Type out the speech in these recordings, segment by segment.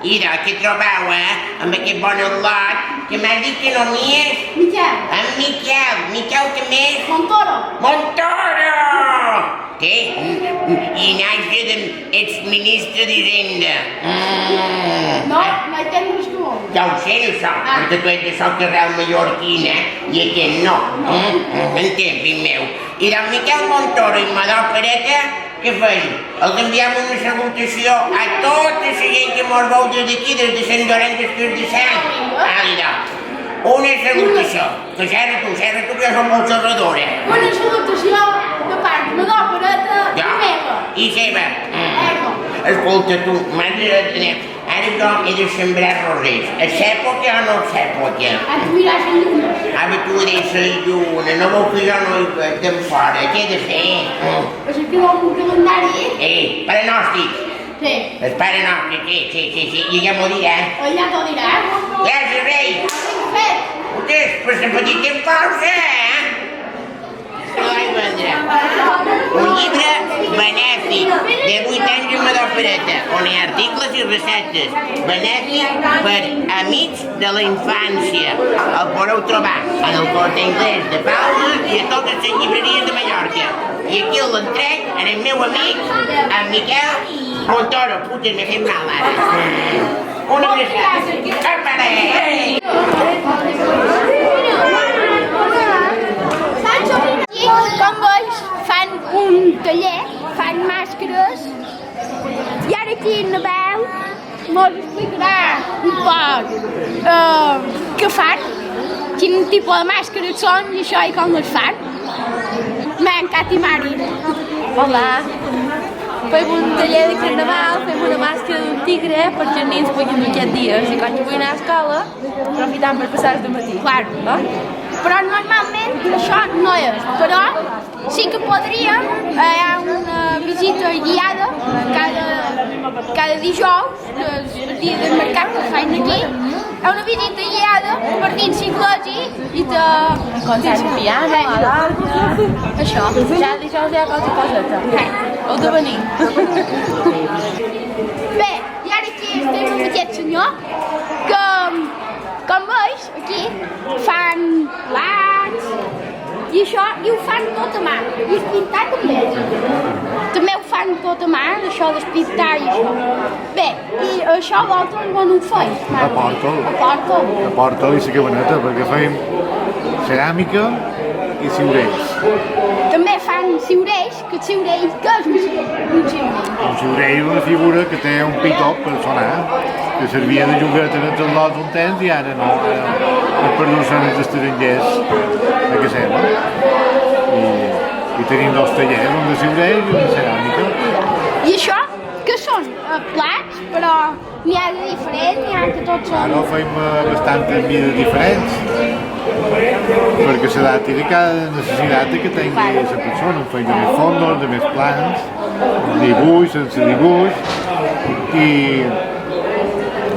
Mira, què trobeu, amb aquest bon al·lot, que m'has dit que no m'hi és? Miquel. En Miquel. Miquel, què més? Montoro. Montoro! Què? I naix exministre d'Hisenda. No, no entendres tu. Ja ho sé, això, perquè tu ets de soc arrel mallorquina i aquest no. Entens, fill meu. I del Miquel Montoro i Madó Careta, què feim? Els enviem una salutació a tota la gent que mos veu des d'aquí, des de Sant Llorenç del Cardissant. Àlida, una salutació. Que serra tu, que jo som molt xerradora. Una salutació de part de Madó Careta i meva. I seva. Escolta tu, madre, ara jo he de sembrar rosers. A l'època o no a l'època? A tu miràs la lluna. Ara tu deixes la lluna, no veu que jo no hi veig d'en fora, què he de fer? Pues aquí va un calendari. Pronòstic. Sí. El pronòstic, sí, i ja m'ho dirà. Ja t'ho dirà. Gràcies, rei. Fet. Hòsties, pues se petit en pausa, Se la vaig vendre. Un llibre benèfic de 8 anys amb Madó Pereta, on hi ha articles i receptes. Benèfic per amics de la infància. El podeu trobar en el Corte Inglés de Palma i a totes les llibreries de Mallorca. I aquí l'entrec en el meu amic, en Miquel Montoro. Puta, m'he fet mal ara. Una abraçada. Apa-le! Com veus, fan un taller, fan màscares, i ara aquí Nabel mos explicarà un poc què fan, quin tipus de màscares són i això i com les fan. Men, Cat i Mari. Hola. Fem un taller de carnaval, fem una màscara d'un tigre perquè els nens puguin dur aquests dies i quan jo vull anar a escola, aprofitant per passar el matí. Claro. No? Però normalment això no és, però sí que podríem, hi ha una visita guiada cada dijous, que és el dia del mercat que fan aquí, hi ha una visita guiada per dins l'església i te... Concert de piano, a l'altre... Això, ja dijous hi ha qualsevol coseta. Heu de venir. Bé, i ara aquí estem amb aquest senyor que, com veus, aquí fan plats i això, i ho fan tot a mà, i el pintar també. També ho fan tot a mà, això d'espintar i això. Bé, i això vosaltres on ho feis? A Porto. A Porto i la Cabaneta, perquè feim ceràmica i ciurells. També fan ciurells, que ciurell, què és un ciurell? Un ciurell és una figura que té un pitot per sonar, que servia de joguet en els al·lots un temps i ara no, és per dur-se'n els estrangers a casa seva. I tenim dos tallers, un de ciurell i un de ceràmica. I això, què són? Plats, però n'hi ha de diferent, n'hi ha que tots són... Ara feim bastantes mides diferents, perquè s'adapti a cada necessitat que tingui la persona. Feim de més fondos, de més plans, dibuix, sense dibuix,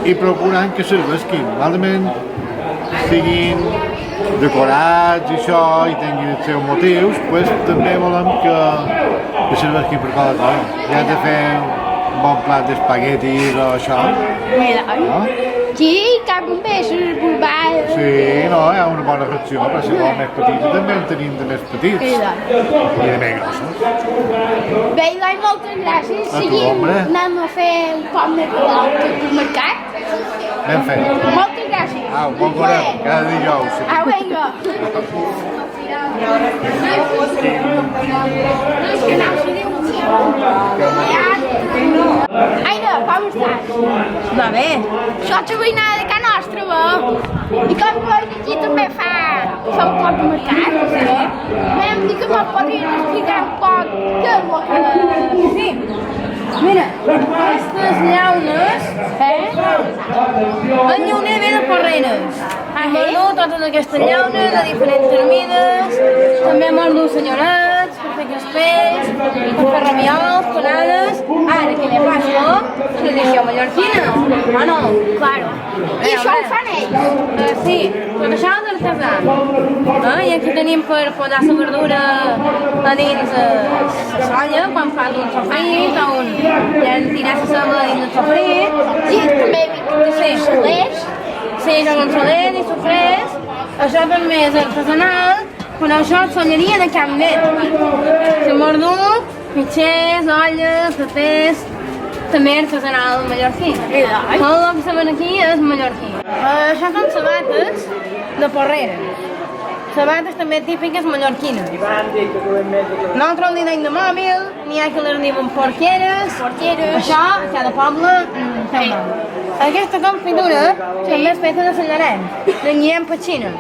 i procurant que serveixin, malament siguin decorats i això, i tinguin els seus motius, pues, també volem que serveixin per cada cosa. Ja has de fer un bon plat d'espaguetis o això. No? Sí, cap un peix borbat. Sí, no, hi ha una bona reacció, però si vols més petita també en tenim de més petits i de més grossos. Bé, Eloi, moltes gràcies. A tu, Seguim, hombre. anem a fer un poc més de volta al mercat. Ben fet. Moltes gràcies. Au, bon veurem, cada dijous. Au, vinga. Aina, com estàs? Va bé. Això és la veïnada de casa nostra, va? I com veus, aquí també fa un poc de mercat, sí? Vam dir que me'l podrien explicar un poc què és el que... Sí. Mira, aquestes llaunes, el llauner ve de Porreres. Han venut totes aquestes llaunes de diferents mides, també molt d'un senyorets, per fer castells, i per fer ramiols, panades. Ara, què li passa? Tradició mallorquina, o no? Claro. I això ho fan ells? Sí, tot això és artesà. I aquí tenim per posar la verdura a dins la solla, quan fas un sofrit o un... tirar la ceba dins el sofrit. Sí, també he vist Sí. Salers. Sí, això són salers i sofrers. Això també és artesanal, però això és solleria de Can Net. Samordut, mitgers, olles, papers, també artesanal mallorquí. Tot el que se ven aquí és mallorquí. Això són sabates de Porrera. Sabates també típiques mallorquines. Nosaltres li deim de mòbil, n'hi ha que les diuen porqueres. Això, a cada poble, té un nom. Aquesta confitura també és feta de Sallaret, de guillem petxina,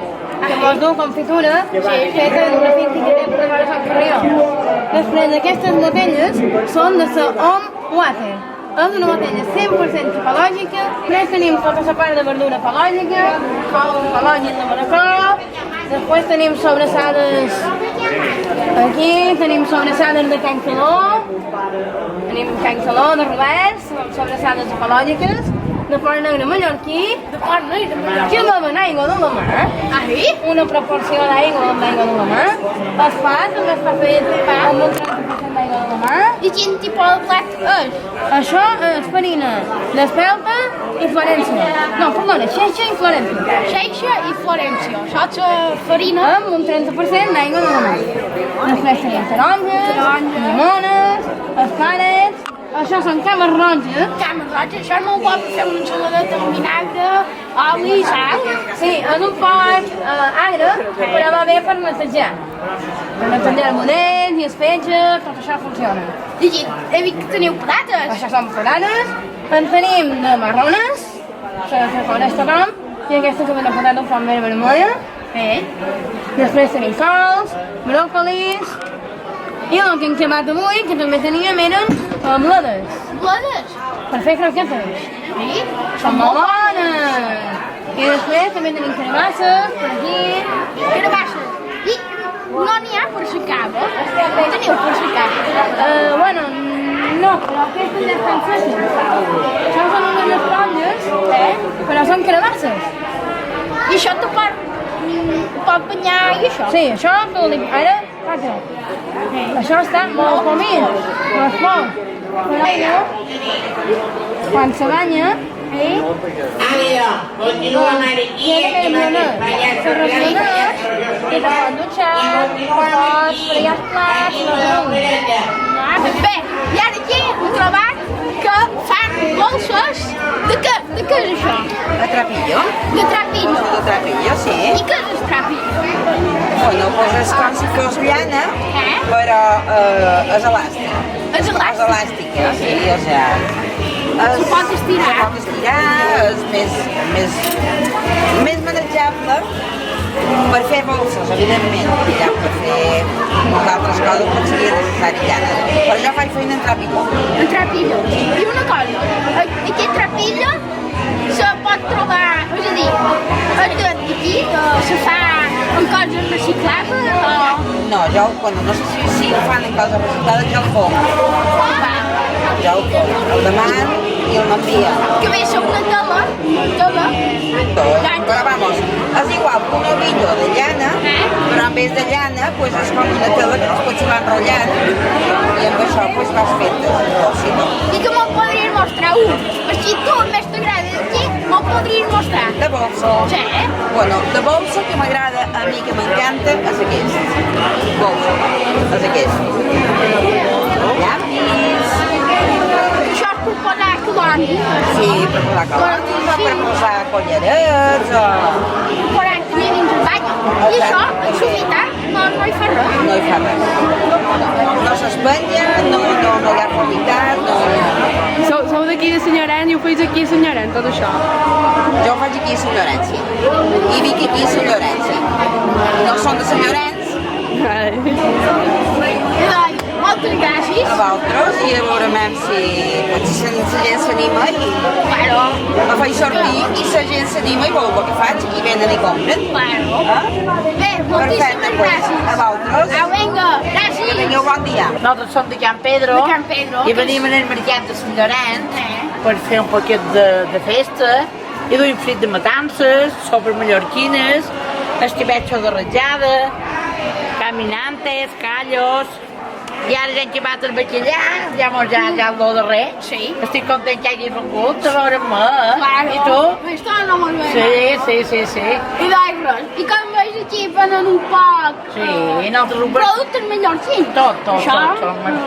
que mos du confitura feta d'una finca que té per davant de Sant Carrió. Després, aquestes botelles són de la Om Water. És una botella 100% ecològica, després tenim tota la part de verdura ecològica, ecològic de Manacor, després tenim sobrassades, aquí tenim sobrassades de Can Caló, tenim Can Caló de Roberts, sobrassades ecològiques, de port negre mallorquí, que beuen aigua de la mar, una proporció d'aigua amb aigua de la mar, el pa també està fet amb un 30% d'aigua de la mar. I quin tipus de plat és? Això és farina d'espelta i Florència. No, perdona, xeixa i Florència. Xeixa i Florència. Això és farina. Amb un 30% d'aigua de la mar. Després tenim taronges, llimones, escarets. Això són cames roges. Cames roges. Això és molt bo per fer una ensaladeta amb vinagre, oli i sal. Sí, és un poc agre, però va bé per netejar. Per netejar budets i esfetge, tot això funciona. I he vist que teniu patates. Això són patates. En tenim de marrones, que con este nom, i aquesta que ve de patata fan més vermella. Després tenim cols, bròcolis, i el que hem cremat avui, que també teníem, eren bledes. Bledes. Per fer croquetes. Sí. Són molt bones! I després també tenim carabasses, per aquí. Carabasses. I no n'hi ha per secar, no? Teniu per secar. Bueno, no, però aquestes ja estan fetes. Això són unes rotlles, però són carabasses. I això te pot banyar i això? Sí, això tu li... Ara, faig-ho. Això està molt comit, les flors. Però quan se banya, Continua aquí, que se refineix i te pot dutxar, pots fregar els plats, Bé, i ara aquí hem trobat que fan bolses de què és això? ¿De trapillo? De trapillo. De trapillo, sí. I què és el trapillo? Bueno, pues és com si fos llana, però és elàstic. És És elàstic. elàstica, sí, o sigui... Se pot estirar. Se pot estirar, és més manejable per fer bolses, evidentment. Ja per fer altres coses pot seria necessari llana. Però jo faig feina en trapillo. El trapillo. I una cosa, aquest trapillo se pot trobar, és a dir, aquí se fa en coses reciclables o... No, jo, bueno, no sé si ho fan en coses reciclades, jo el foc. Jo el foc. El deman i el m'envia. Que ve ser una tela, Però vamos, és igual que un ovillo de llana, però en vez de llana, pues és com una tela que es pot anar enrotllant i amb això pues vas fent bolsito. I que me'l podries mostrar un. Si tu més t'agrada aquí, me'l podries mostrar. De bolsa. Sí, Bueno, de bolsa que m'agrada a mi, que m'encanta, és aquest. Bolsa, és aquest. Llapis. Això és per posar colònies. Sí, per posar calànties o per posar collarets o... Per aquí dins el bany. I això, en sumitat, no hi fa res. No hi fa res. No s'espatlla, no hi ha humitat, no... Sou d'aquí de Sant Llorenç i ho feu aquí a Sant Llorenç, tot això? Jo ho faig aquí a Sant Llorenç, sí. I vic aquí a Sant Llorenç, sí. No són de Sant Llorenç, Moltes gràcies. a vosaltres, i a veurem si potser la gent s'anima i me faig sortir i la gent s'anima i veu el que faig i venen i compren. Bé, moltíssimes gràcies. A vosaltres. Au, vinga, Que gràcies. tingueu bon dia. Nosaltres som de Can Pedro, De Can Pedro. i venim en el mercat de Sant Llorenç per fer un paquet de festa i duim frit de matances, sopes mallorquines, esquibetxo de ratllada, caminantes, callos, I ara ja hem acabat el batxiller, ja hem menjat ja el darrer. Sí. Estic content que hagis vengut, a veure-me. Claro. I tu? Està no molt bé. Sí. I d'aigües. I com veus aquí venen un poc Sí, i nosaltres ho productes mallorquins. Tot. Això,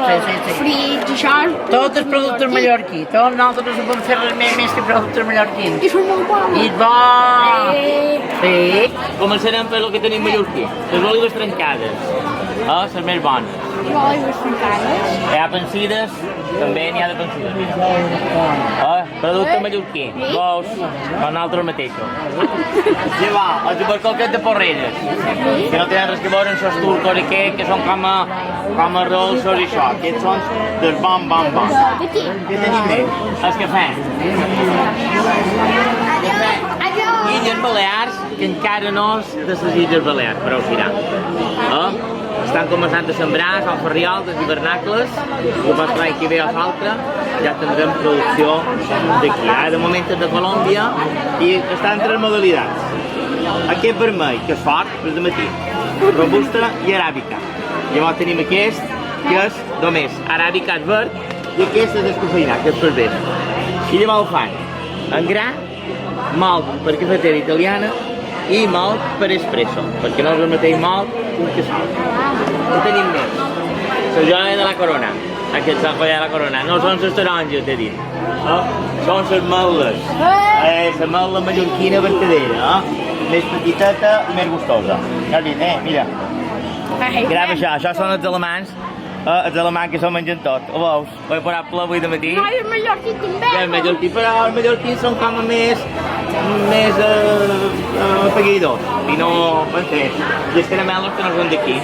Sí. frits, això... Tots els productes mallorquins. Tots nosaltres no podem fer res més que productes mallorquins. I són molt bons. I bo! Sí. Començarem per el que tenim mallorquí. Les olives trencades. Les més bones. Olives trencades. Hi ha pensides, també n'hi ha de pensides, mira. Producte mallorquí, bous, con altres mateixos. Sí, va, els tubercles de Porreres, que no tenen res que veure amb els turcos i que són com a rolls i això. Aquests són del bon. D'aquí. Què tenim més? Els cafès. Adiós. Illes Balears, que encara no és de les Illes Balears, però ho serà. Estan començant a sembrar, són ferriols, els hivernacles, el pas l'any que ve o l'altre ja tindrem producció d'aquí. Ara de moment és de Colòmbia i està en tres modalitats. Aquest vermell, que és fort, és de matí, robusta i aràbica. Llavors tenim aquest, que és només aràbica és verd, i aquest és descafeinat, que és per vespre. I llavors ho fan en gra, malt per cafetera italiana i malt per espresso, perquè no és el mateix malt que sal. Què tenim més? La joia de la corona. Aquesta és la joia de la corona. No són les taronges, t'he dit. Són les meldes. La melda mallorquina vertadera. Més petiteta i més gustosa. Ja has vist, mira. Grava això, això són els alemans. Els alemanys que s'ho mengen tot. Ho veus? Ho he parat per avui de matí. No, i el mallorquí també. El mallorquí, però els mallorquins són com a més apeguidors i no entès. I els caramelos que no són d'aquí.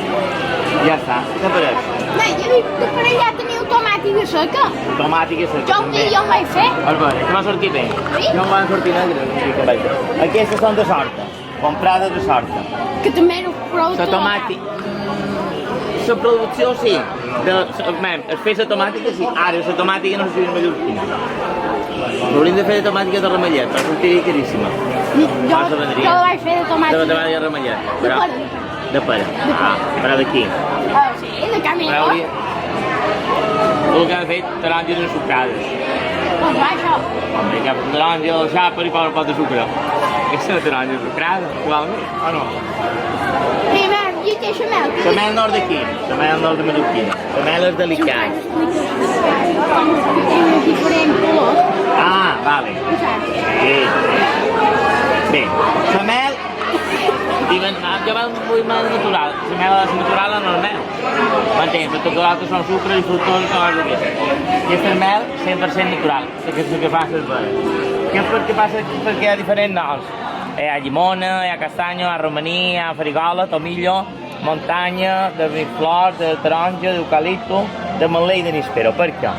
Ja està, què t'apareix? Bé, jo per allà teniu tomàtica seca. Tomàtica seca, també. Jo ho vaig fer. A veure, que va sortir bé. Sí? No em van sortir negres, que vaig fer. Aquestes són de sorta, comprades de sorta. Que també era prou La tomàtica... La producció sí, es fer la tomàtica sí, ara la tomàtica no se diu mallorquina. Hauríem de fer de tomàtica de ramellet, però sortiria caríssima. Jo la vaig fer de De tomàtica. tomàtica de ramellet, però... De pera. Però d'aquí. Sí, de camino. El que ha fet taronges ensucrades. Doncs va, això. Home, que ha taronja al xàper i posa un pot de sucre. Aquesta és taronja ensucrada, igualment, o no? Primer, i té xamel. La mel no és d'aquí, la mel no és de mallorquina. La mel és delicat. Té diferents colors. Vale. Sí. Bé, la mel... Jo vull mel natural. La mel és natural no és mel. M'entens? Perquè tots altres són sucre i fructós i coses d'aquestes. Aquesta és mel 100% natural, que és el que fa les veres. Què passa? Perquè hi ha diferents noms. Hi ha llimona, hi ha castanya, hi ha romaní, hi ha farigola, tomillo, muntanya, de flors, de taronja, d'eucalipto, de melé i de nispero. Per què?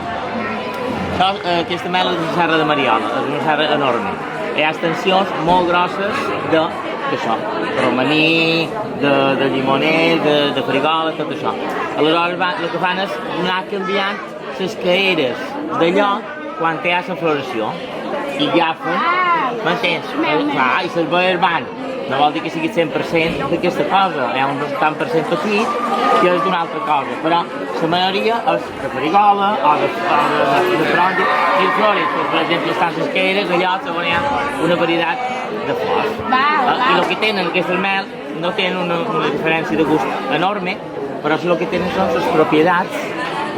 Aquesta mel és una serra de Mariola, és una serra enorme. Hi ha extensions molt grosses d'això, de romaní, de llimoner, de farigola, tot això. Aleshores el que fan és anar canviant les caeres d'allò quan hi ha la floració i agafen, m'entens? I les veres van. No vol dir que sigui 100% d'aquesta cosa, hi ha un tant per cent petit que és d'una altra cosa, però la majoria és de farigola o de taronja i de flores, per exemple, estan les caeres, allò on hi ha una varietat de flors. I el que tenen aquestes mel no tenen una diferència de gust enorme, però el que tenen són les propietats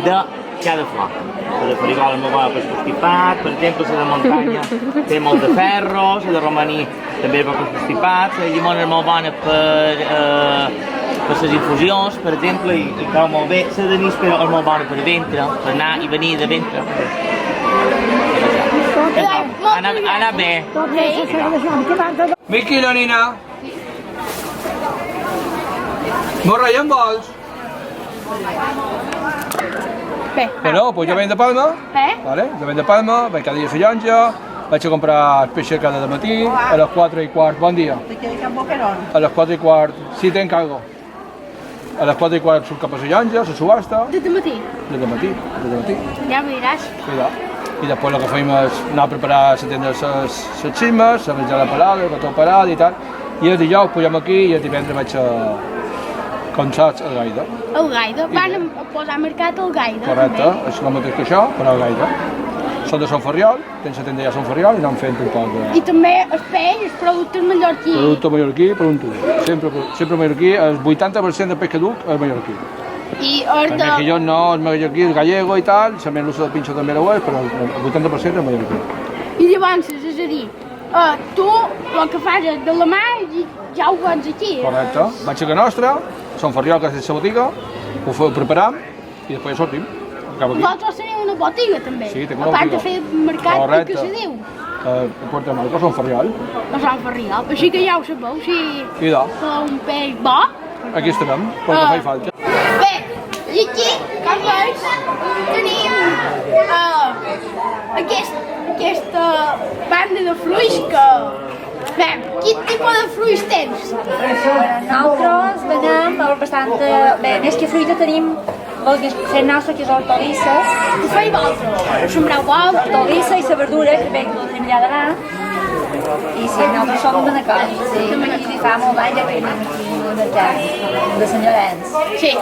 de cada flor. La de farigola és molt bona per constipat, per exemple, la de muntanya té molt de ferro, la de romaní també és per constipat, la de llimona és molt bona per les infusions, per exemple, i cau molt bé. La de níspero és molt bona per ventre, per anar i venir de ventre. Anar bé. Mil quilos, nina. Morra, ja en vols? Bé. Bueno, pues jo venc de Palma, vale? Jo venc de Palma, vaig cada dia a la llonja, vaig a comprar peix cada matí, a les 4:15, bon dia. A les 4:15, sí, tenc algo. A les 4:15 surt cap a la llonja, la subhasta. De matí. De matí. Ja m'ho diràs. I després el que fem és anar a preparar la tenda de les xismes, arranjar la parada, el gató parat i tal. I el dijous pugem aquí i el divendres Com saps, el gaire. El gaire. Van a posar mercat el gaire. Correcte, és el mateix que això, però el gaire. Són de Sant Ferriol, tens la tenda ja a Sant Ferriol i anem fent un poc de... I també el peix, els productes mallorquí. Producte mallorquí per un tu. Sempre mallorquí, el 80% del peix que duc és mallorquí. I el El de... mejillón no, el mallorquí, el gallego i tal, la merluza del pinxo també ho és, però el 80% és mallorquí. I llavors, és a dir, tu el que fas és de la mà i ja ho vens aquí. Correcte. Vaig a casa nostra, Sant Ferriol, que és la botiga, ho preparam i després ja sortim. Cap aquí. Vosaltres teniu una botiga també, Sí, tinc una a part de botiga. fer mercat, Correcte. que se diu, Portem el Sant Ferriol. a Sant Ferriol. Així que ja ho sabeu, si I de, un peix bo. aquí estarem, pel que faci falta. Bé, i aquí, com veus, tenim aquesta banda de fruits que... Bé, quin tipus de fruits tens? Nosaltres venem bastant... Bé, més que fruita tenim el que fem nostre, que és hortalisses. Ho feu vosaltres? Ho sembreu vosaltres? Hortalissa i la verdura, que bé, que ho tenim allà davant. I sí, nosaltres som de Nacor. Sí, i fa molt d'any ja que tenim aquí el mercat de Sant Llorenç. Sí,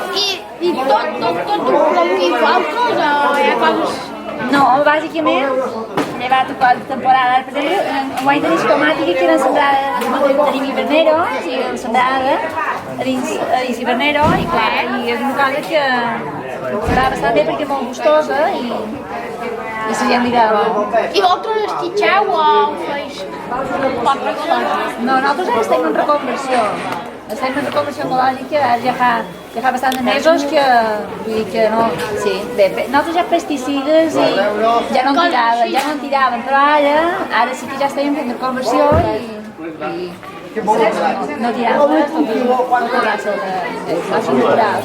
i tot ho produïu vosaltres o hi ha coses... No, bàsicament, llevat a temporada. Per exemple, enguany tenim tomàtica que eren sembrades, tenim hiverneros i sembrada a dins hivernero i clar, i és una cosa que va bastant bé perquè és molt gustosa i la gent li agrada. I vosaltres esquitxeu o ho feis poc ecològic? No, nosaltres ara estem en reconversió. Estem en reconversió ecològica, ja fa bastant de mesos que, vull dir que no, sí, bé, nosaltres ja pesticides i ja no en tiraven, però ara sí que ja estem fent reconversió i no tiraven res, tot va ser natural.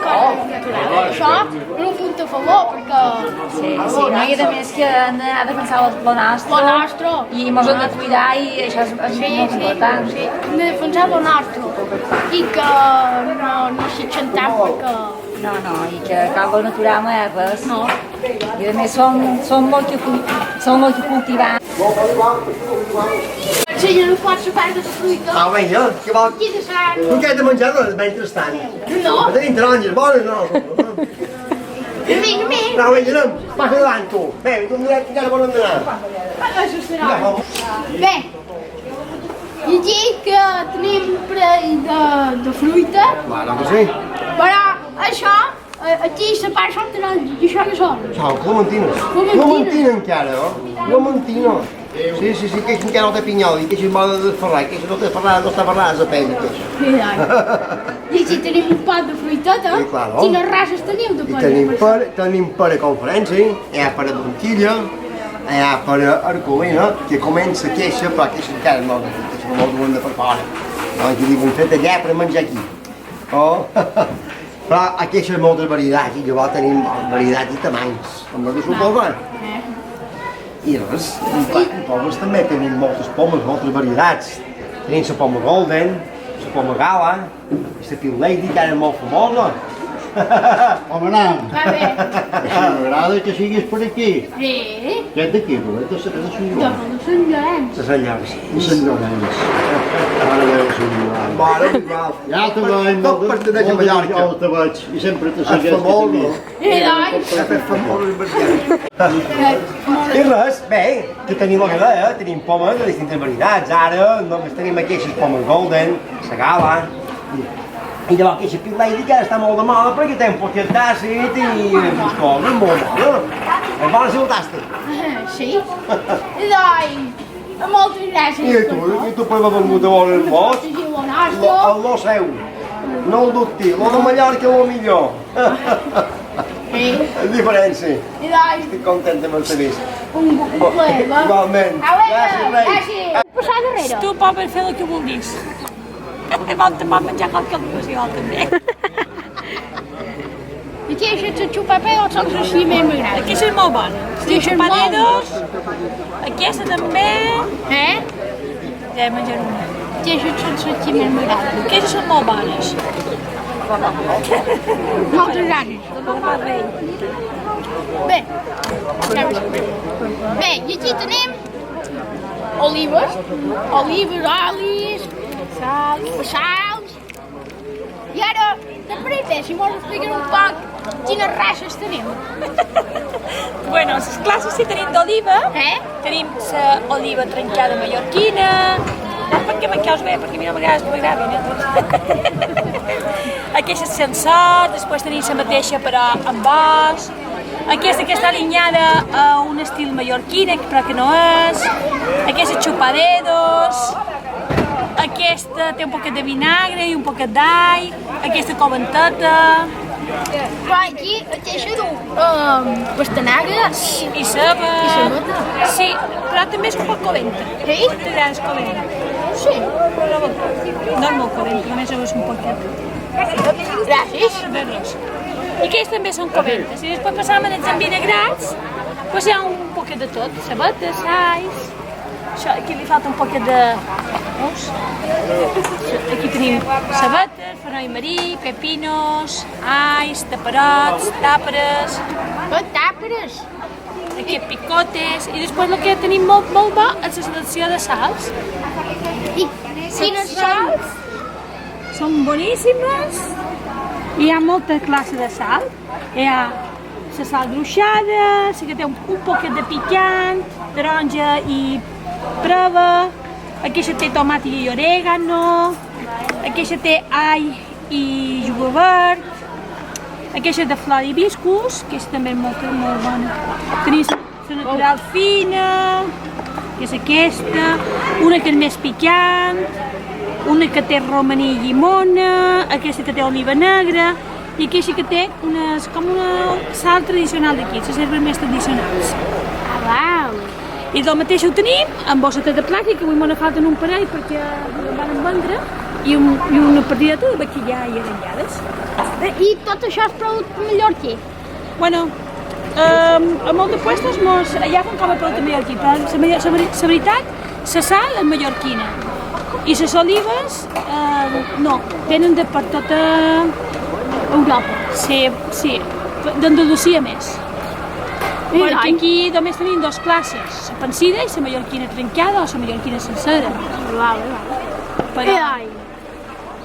Això no ho punt a favor perquè... Sí, no, i a més que han de defensar lo nostre i mos hem de cuidar i això és molt important. Sí, hem de defensar lo nostre i que no s'hi xantam perquè... No, i que cal lo natural no és res. No. I a més som molt que cultivar. Ensenya-nos força part de la fruita. Vinga, què vol? I de sang. Tu què has de menjar doncs, mentrestant? No. Tenim taronges bones, no? Vinga, No, vinga, anem. Passa davant, tu. Bé, tu encara volen anar. això serà. Bé, i aquí que tenim parell de fruita, Claro que sí. però això, aquí la part són taronges, i això què són? Ciao, clementines. Clementina encara, no? Clementina. Sí, que és encara no té pinyol i que és moda de ferrar, que no té ferrada, no està ferrada la pell, que és. I aquí tenim un pot de fruiteta. Sí, claro. Quines races teniu de I tenim per a conferència, hi ha per a Donquilla, hi ha per a Arcolina, que comença a queixa, però queixa encara no ho duen de per fora. No, aquí diuen fet allà per menjar aquí. Oh. Però aquí hi ha moltes varietats i llavors tenim varietats i tamanys, com no que suposa. I res, i pomes també tenim moltes pomes, moltes varietats. Tenim la poma golden, la poma gala, i la pil lady, que ara és molt famosa. Home, nan, Va bé. m'agrada que siguis per aquí. Sí. Què ets d'aquí, Rolet? De Sant De Llorenç. Sant Llorenç. De Sant Llorenç. De Sant Llorenç. Ara veu Sant Llorenç. Bona, igual. Ja te veig, Tot pertaneix a Mallorca. Jo te veig i sempre te És segueix famós, no? I doncs, És famós, I res, bé, que tenim la galera, tenim pomes de distintes varietats. Ara només tenim aquestes pomes golden, la gala, i llavors aquesta pil lady que ara està molt de moda perquè té un poquet d'àcid i les coses molt bones. És bona si ho tastes. sí. I doncs, moltes gràcies. I tu per la vengut de vol el bosc, Protegiu el nostre. el no seu. No el dubti, el de Mallorca és el millor. Sí. És diferència. I doncs, Estic content amb el serviç. un plaer, va? Igualment. Gràcies, Rei. gràcies. Passar darrere. Tu pots fer el que vulguis. Pot menjar qualque cosa també. I què és el xupapé o són les que més m'agraden? Aquestes són molt bones. Sí, Els són molt xupaderos, aquesta també. Eh? Ja he menjat una. Aquestes són les que més m'agraden. Aquestes són molt bones. Moltes gràcies. Bé, i aquí tenim olives, olis, sals, I ara, de primer, si vols explicar un poc quines races tenim. Bueno, les classes sí tenim d'oliva. Tenim l'oliva trencada mallorquina. Per què mancaus bé? Perquè a mi no m'agrada que m'agradin. Aquesta és sensat, després tenim la mateixa però amb os. Aquesta que està alineada a un estil mallorquina, però que no és. Aquesta xupadedos. Aquesta té un poquet de vinagre i un poquet d'all. Aquesta coventeta. Però aquí aquesta du pastanagues i ceba. I cebeta. Sí, però també és un poc coventa. Sí? T'agrades coventa? Sí. No és molt coventa, només és un poquet. Gràcies. De res. I aquests també són coventes. I després passàvem els envinagrats, doncs hi ha un poquet de tot. Cebetes, alls. Això, aquí li falta un poquet de... Veus? Aquí tenim cebetes, fenoi marí, pepinos, alls, taperots, tàperes. Tàperes? Aquí picotes. I després el que tenim molt bo és la selecció de sals. I quines sals? Són boníssimes. Hi ha molta classe de sal. Hi ha la sal gruixada, la que té un poquet de picant, taronja i prova. Aquesta té tomat i orégano. Aquesta té all i julivert. Aquesta de flor d'hibiscus, que és també molt bona. Tenim la natural fina, que és aquesta. Una que és més picant. Una que té romaní i llimona, aquesta que té oliva negra i aquesta que té com una sal tradicional d'aquí, les herbes més tradicionals. Uau! I del mateix ho tenim amb bosseta de plàstic, que avui m'ho falten un parell perquè em van vendre, i una partideta de bacallà i arengades. I tot això és producte mallorquí? Bueno, a molts puestos allà fan com a producte mallorquí, però la veritat, la sal és mallorquina. I les olives, no, venen de per tota Europa. Sí, d'Andalusia més. Perquè aquí només tenim dues classes, la pansida i la mallorquina trencada o la mallorquina sencera.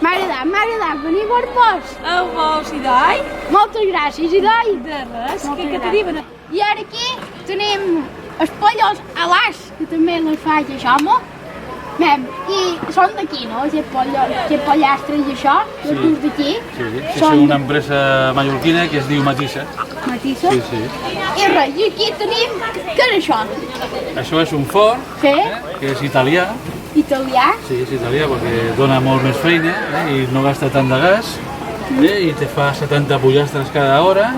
M'ha agradat venir a veure-vos. Vols, Idoi? Moltes gràcies, Idoi. De res, què te diuen? I ara aquí tenim els pollos a l'as, que també les fa Jaume. I són d'aquí, no? Aquest pollastre i això, els durs d'aquí. Sí, és una empresa mallorquina que es diu Matissa. Matissa? Sí. I res, i aquí tenim... Què és això? Això és un forn, que és italià. Italià? Sí, és italià perquè dona molt més feina i no gasta tant de gas i te fa 70 pollastres cada hora.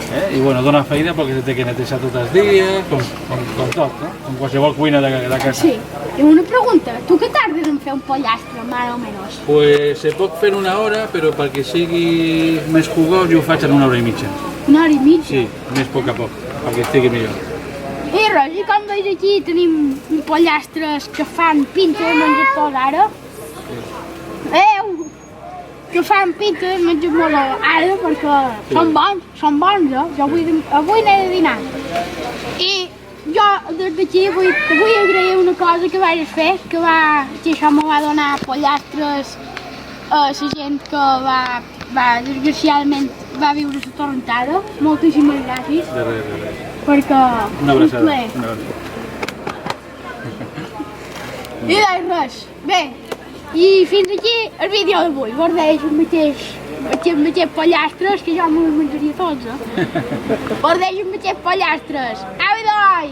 I bueno, dona feina perquè se té que netejar tot els dies, com tot, no? Com qualsevol cuina de casa. Sí. I una pregunta, tu què tardes en fer un pollastre, més o menys? Pues se pot fer una hora, però perquè sigui més jugós jo ho faig en una hora i mitja. Una hora i mitja? Sí, més a poc, perquè estigui millor. I res, i com veus aquí tenim pollastres que fan pinta de menjar tot ara. Que fan pinta de menjar molt ara perquè són bons, Jo avui n'he de dinar. I jo des d'aquí vull agrair una cosa que vaig fer, que això me va donar pollastres a la gent que desgraciadament va viure la torrentada. Moltíssimes gràcies. De res. Perquè... Una abraçada. I res. Bé, i fins aquí el vídeo d'avui. Guardeix el mateix pollastres, que jo me'ls menjaria tots, Guardeix el mateix pollastres. Au, Idoi!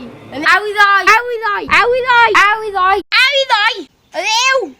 Au, Idoi! Au, Idoi! Au, Idoi! Au, Idoi! Au, Idoi! Adéu!